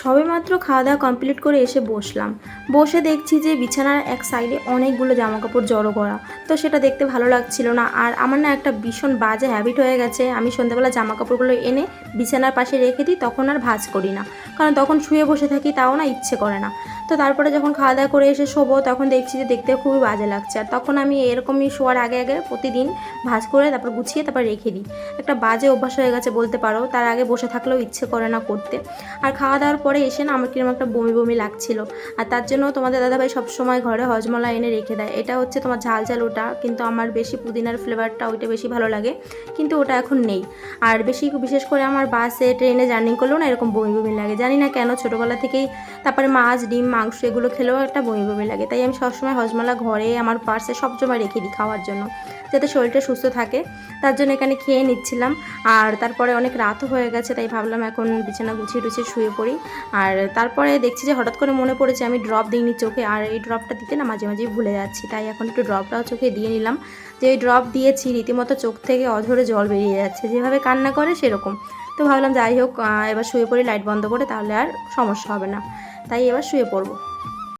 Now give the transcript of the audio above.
সবেমাত্র খাওয়া দাওয়া কমপ্লিট করে এসে বসলাম। বসে দেখছি যে বিছানার এক সাইডে অনেকগুলো জামাকাপড় জড়ো করা। তো সেটা দেখতে ভালো লাগছিল না। আর আমার না একটা ভীষণ বাজে হ্যাবিট হয়ে গেছে, আমি সন্ধ্যাবেলা জামাকাপড়গুলো এনে বিছানার পাশে রেখে দিই, তখন আর ভাঁজ করি না। কারণ তখন শুয়ে বসে থাকি, তাও না ইচ্ছে করে না। তো তারপরে যখন খাওয়া দাওয়া করে এসে শোবো, তখন দেখছি যে দেখতে খুবই বাজে লাগছে। আর তখন আমি এরকমই শোয়ার আগে আগে প্রতিদিন ভাঁজ করে তারপর গুছিয়ে তারপর রেখে দিই। একটা বাজে অভ্যাস হয়ে গেছে বলতে পারো। তার আগে বসে থাকলেও ইচ্ছে করে না করতে। আর খাওয়া দাওয়ার পরে এসে না আমার কিরকম একটা বমি বমি লাগছিল। আর তার জন্য তোমাদের দাদাভাই সবসময় ঘরে হজমলা এনে রেখে দেয়। এটা হচ্ছে তোমার ঝাল ঝাল ওটা, কিন্তু আমার বেশি পুদিনার ফ্লেভারটা ওইটা বেশি ভালো লাগে, কিন্তু ওটা এখন নেই। আর বিশেষ করে আমার বাসে ট্রেনে জার্নি করলেও না এরকম বমি বমি লাগে, জানি না কেন, ছোটোবেলা থেকেই। তারপরে মাছ ডিম মাংস এগুলো খেলেও একটা বমি বমি লাগে। তাই আমি সবসময় হজমলা ঘরে আমার পার্সে সবসময় রেখে দিই খাওয়ার জন্য, যাতে শরীরটা সুস্থ থাকে। তার জন্য এখানে খেয়ে নিচ্ছিলাম। আর তারপরে অনেক রাতও হয়ে গেছে, তাই ভাবলাম এখন বিছানা গুছিয়ে টুছিয়ে শুয়ে পড়ি। আর তারপরে দেখছি যে হঠাৎ করে মনে পড়েছে আমি ড্রপ দিইনি চোখে, আর এই ড্রপটা দিতে না মাঝে মাঝেই ভুলে যাচ্ছি। তাই এখন একটু ড্রপটাও চোখে দিয়ে নিলাম। যে এই ড্রপ দিয়েছি রীতিমতো চোখ থেকে অঝরে জল বেরিয়ে যাচ্ছে, যেভাবে কান্না করে সেরকম। তো ভাবলাম যাই হোক, এবার শুয়ে পড়ি লাইট বন্ধ করে, তাহলে আর সমস্যা হবে না। তাই এবার শুয়ে পড়বো।